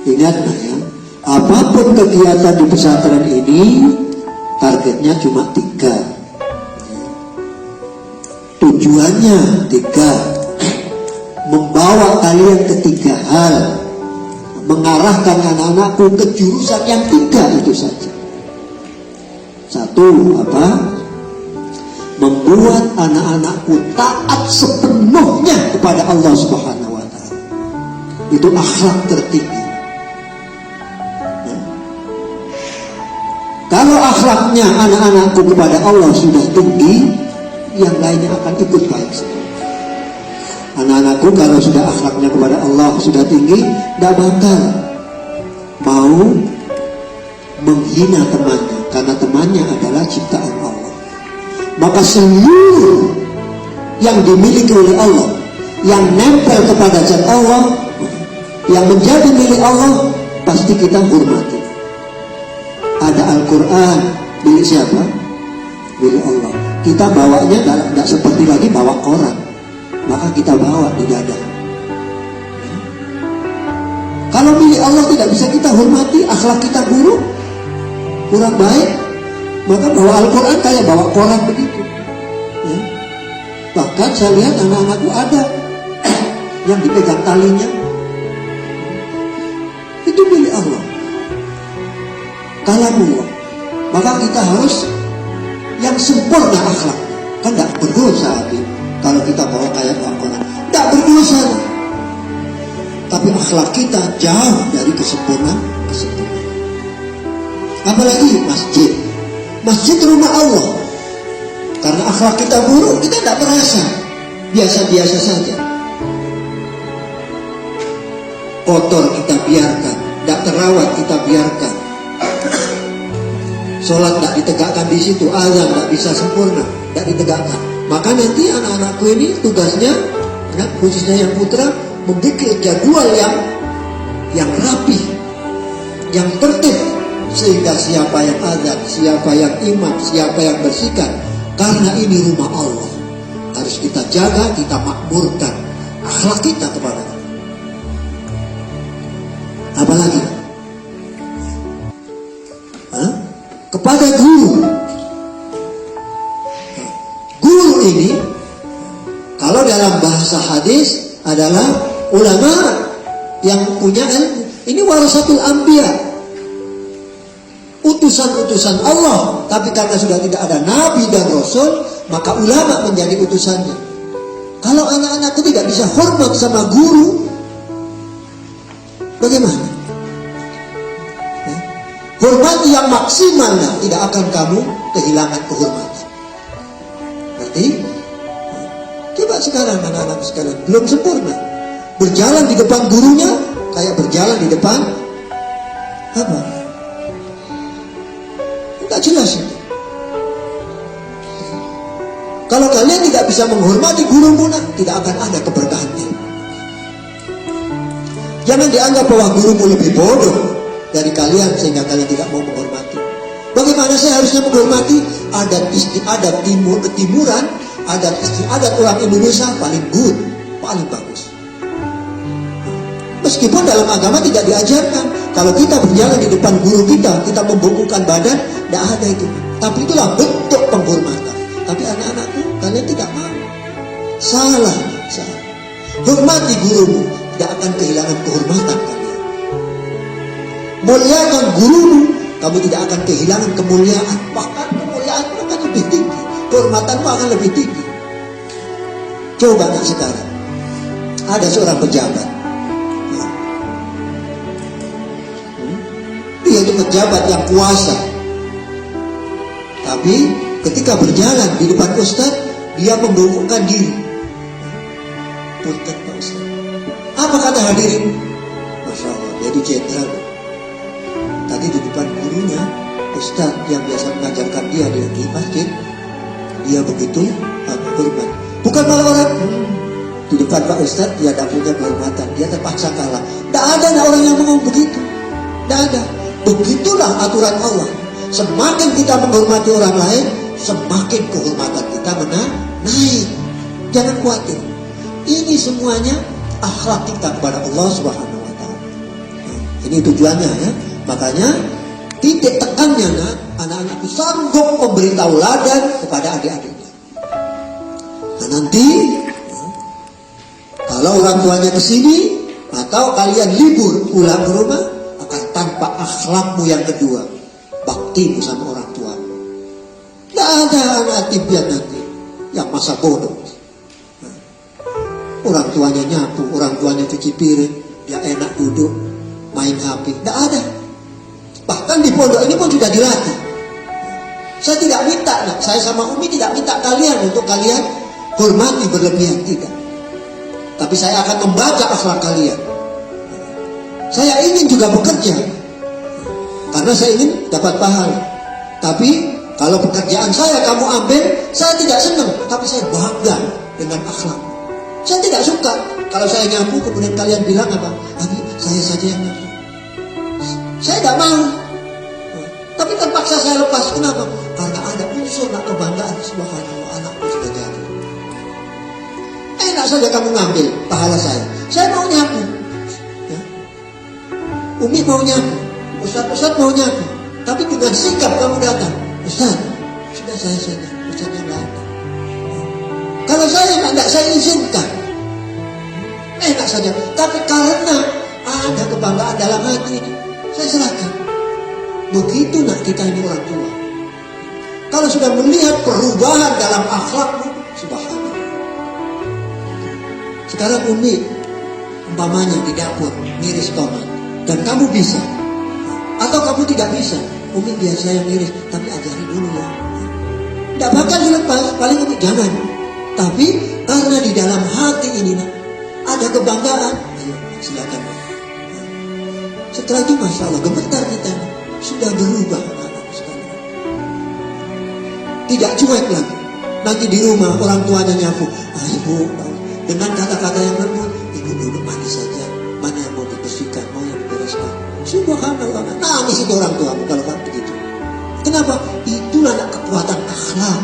Ingat ya, apapun kegiatan di pesantren ini targetnya cuma 3. Tujuannya 3. Membawa kalian ke 3 hal. Mengarahkan anak-anakku ke jurusan yang 3 itu saja. 1, membuat anak-anakku taat sepenuhnya kepada Allah Subhanahu wa Ta'ala. Itu akhlak tertinggi. Kalau akhlaknya anak-anakku kepada Allah sudah tinggi, yang lainnya akan ikut baik. Anak-anakku kalau sudah akhlaknya kepada Allah sudah tinggi, tidak bakal mau menghina temannya, karena temannya adalah ciptaan Allah. Maka seluruh yang dimiliki oleh Allah, yang nempel kepada zat Allah, yang menjadi milik Allah, pasti kita hormati. Ada Al-Quran milik siapa? Milik Allah. Kita bawanya tidak seperti lagi bawa koran, maka kita bawa di dada. Kalau milik Allah tidak bisa kita hormati, akhlak kita buruk, kurang baik, maka bawa Al-Quran kayak bawa koran begitu. Bahkan saya lihat anak-anakku ada yang dipegang talinya, itu milik Allah, kalamullah. Maka kita harus yang sempurna akhlak. Kan tidak berdosa kalau kita bawa kayak Al-Quran, tidak berdosa. Tapi akhlak kita jauh dari kesempurnaan. Apalagi masjid, masjid rumah Allah. Karena akhlak kita buruk, kita tidak merasa, biasa-biasa saja. Kotor kita biarkan, tidak terawat kita biarkan. Sholat tidak ditegakkan di situ, azan tidak bisa sempurna, tidak ditegakkan. Maka nanti anak-anakku ini tugasnya, khususnya yang putra, membuat jadwal yang rapi, yang tertib, sehingga siapa yang azan, siapa yang imam, siapa yang bersihkan. Karena ini rumah Allah, harus kita jaga, kita makmurkan akhlak kita kepada Allah. Apalagi kepada guru. Guru ini, kalau dalam bahasa hadis adalah ulama yang punya ilmu. Ini warasatul anbiya, utusan-utusan Allah. Tapi karena sudah tidak ada nabi dan rasul, maka ulama menjadi utusannya. Kalau anak-anakku tidak bisa hormat sama guru, bagaimana? Hormati yang maksimal, tidak akan kamu kehilangan kehormatan. Berarti coba sekarang anak-anak sekalian belum sempurna, berjalan di depan gurunya kayak berjalan di depan apa? Tidak jelas itu. Kalau kalian tidak bisa menghormati gurumu, tidak akan ada keberkahannya. Jangan dianggap bahwa gurumu lebih bodoh dari kalian sehingga kalian tidak mau menghormati. Bagaimana saya harusnya menghormati? Adat istiadat ketimuran, adat istiadat orang Indonesia paling good, paling bagus. Meskipun dalam agama tidak diajarkan, kalau kita berjalan di depan guru kita membungkukkan badan, tidak ada itu. Tapi itulah bentuk penghormatan. Tapi anak-anakku, kalian tidak mau. Salah. Hormati gurumu, tidak akan kehilangan kehormatan kalian. Muliakan gurumu, kamu tidak akan kehilangan kemuliaan. Bahkan kemuliaanmu akan lebih tinggi, kehormatanmu akan lebih tinggi. Coba sekarang, ada seorang pejabat. Dia itu pejabat yang kuasa. Tapi ketika berjalan di depan Ustaz, dia membungkukkan diri. Punten Pak Ustaz. Apa kata hadirin? Masya Allah, jadi jenderal. Tadi di depan gurunya, Ustaz yang biasa mengajarkan dia di masjid, dia begitu hormat. Bukan malah orang di depan Pak Ustaz dia tidak punya kehormatan, dia terpaksa kalah. Tidak ada orang yang ngomong begitu. Tidak ada. Begitulah aturan Allah. Semakin kita menghormati orang lain, semakin kehormatan kita naik. Jangan khawatir. Ini semuanya akhlak kita kepada Allah Subhanahu wa Ta'ala. Ini tujuannya ya. Makanya titik tekannya anak-anakku sanggup memberi tauladan kepada adik-adiknya. Nah nanti kalau orang tuanya kesini atau kalian libur pulang ke rumah, akan tampak akhlakmu yang kedua, baktimu sama orang tua. Tidak ada anak tibian nanti yang masa bodoh. Orang tuanya nyapu, orang tuanya cuci piring, dia enak duduk main HP. Tidak ada. Bahkan di pondok ini pun sudah dilatih. Saya tidak minta, saya sama Umi tidak minta kalian untuk kalian hormati berlebihan, tidak. Tapi saya akan membaca akhlak kalian. Saya ingin juga bekerja karena saya ingin dapat pahala. Tapi kalau pekerjaan saya kamu ambil, saya tidak senang. Tapi saya bangga dengan akhlak. Saya tidak suka kalau saya nyapu kemudian kalian bilang apa? Abi, saya saja yang nyapu. Saya tidak mau. Tapi terpaksa saya lepas. Kenapa? Karena ada unsur kebanggaan. Subhanallah, anakku sudah jadi. Enak saja kamu ngambil pahala saya. Saya mau nyapu. Ya. Umi mau nyapu. Ustaz mau nyapu. Tapi dengan sikap kamu datang. Ustaz, sudah saya saja. Ustaz yang lain. Kalau saya tidak saya izinkan. Enak saja. Tapi karena ada kebanggaan dalam hati ini, saya serahkan. Begitu nak kita ini orang tua. Kalau sudah melihat perubahan dalam akhlakmu, subhanallah. Sekarang Umi umpamanya di dapur ngiris tomat dan kamu bisa atau kamu tidak bisa, Umi biar saya ngiris, tapi ajari dulu ya. Tidak bakal dilepas, paling Umi jangan. Tapi karena di dalam hati ini ada kebanggaan, ayo silakan. Setelah itu masya Allah gemetar kita sudah berubah anak-anak sekalian. Tidak cuek lagi. Nanti di rumah orang tuanya nyapu, ibu dengan kata-kata yang lembut, ibu duduk manis saja. Mana yang mau dibersihkan, mau yang dibereskan. Subhanallah, nangis itu orang tuamu kalau kamu begitu. Kenapa? Itulah kekuatan akhlak.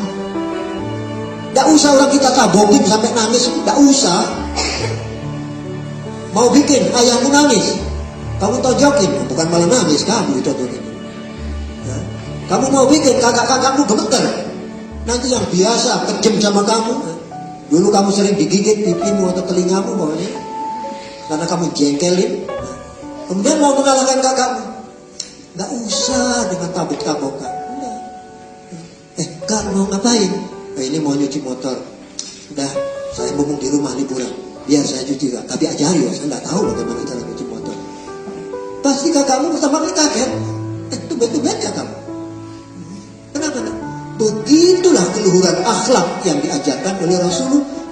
Tidak usah orang kita tabokin sampai nangis, tidak usah. Mau bikin ayahmu nangis, kamu tojokin, bukan malah nangis kamu ditojokin. Ya. Kamu mau bikin kakak-kakakmu gemeter, nanti yang biasa kejem sama kamu. Dulu kamu sering digigit pipimu atau telingamu pokoknya, karena kamu jengkelin. Kemudian mau mengalahkan kakakmu, nggak usah dengan tabuk-tabukan. Kak mau ngapain? Ini mau nyuci motor. Udah, saya ngomong di rumah liburan. Biar saya cuci Kak. Tapi ajari ya, saya nggak tahu bagaimana cara nyuci motor. Pasti kakakmu pertama kali kaget. Tumben-tumbennya kamu. Kenapa? Begitulah keluhuran akhlak yang diajarkan oleh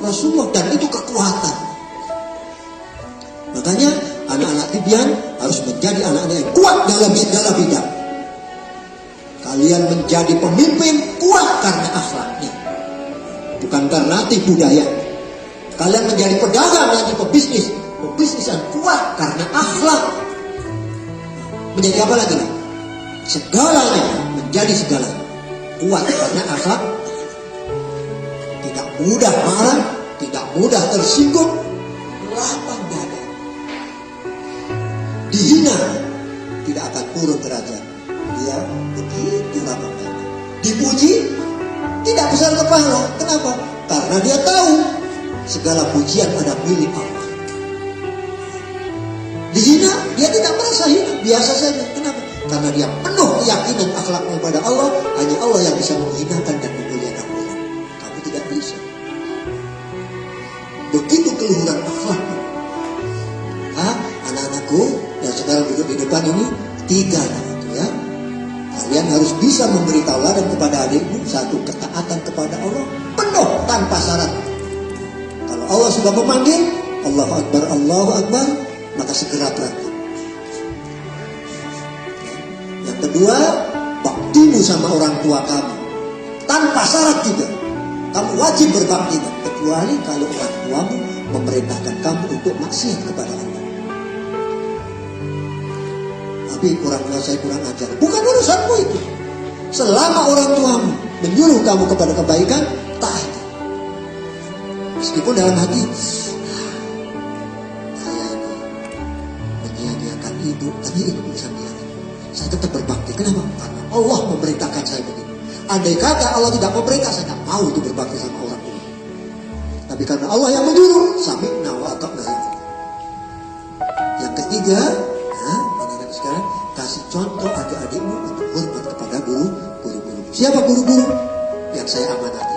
Rasulullah dan itu kekuatan. Makanya anak-anak tibian harus menjadi anak-anak yang kuat dalam segala bidang. Kalian menjadi pemimpin kuat karena akhlaknya, bukan karena tipu daya. Kalian menjadi pedagang nanti pebisnis yang kuat karena akhlak. Menjadi apa lagi? Segalanya menjadi segalanya. Kuat karena akhlak. Tidak mudah marah, tidak mudah tersinggung, lapang dada. Dihina, tidak akan turun derajat. Dia begitu lapang dada. Dipuji, tidak besar kepala. Kenapa? Karena dia tahu segala pujian ada milik Allah. Dihina, dia tidak merasa hina, biasa saja. Kenapa? Karena dia penuh keyakinan akhlaknya kepada Allah. Hanya Allah yang bisa menghinakan dan memuliakan orang. Kamu tidak bisa. Begitu keluhuran akhlaknya. Anak-anakku yang sekarang duduk di depan ini, 3 anak ya. Kalian harus bisa memberi tauladan kepada adikmu. 1, ketaatan kepada Allah penuh tanpa syarat. Kalau Allah sudah memanggil, Allahu Akbar, maka segera berangkat. Yang kedua, baktimu sama orang tua kamu tanpa syarat juga. Kamu wajib berbakti, kecuali kalau orang tuamu memerintahkan kamu untuk maksiat kepada Allah. Tapi orang tua saya kurang ajar. Bukan urusanmu itu. Selama orang tuamu menyuruh kamu kepada kebaikan, taat. Meskipun dalam hati, saya ini menyia-nyiakan ibu, tapi ini urusan dia. Saya tetap berbakti. Kenapa? Karena Allah memerintahkan saya begitu. Andai kata Allah tidak memerintah, saya tidak mau itu berbakti sama orang tua. Tapi karena Allah yang menyuruh, sami'na wa ata'na. Yang ketiga, anak-anak sekarang, kasih contoh adik-adikmu untuk hormat kepada guru-guru. Siapa guru-guru yang saya amanati?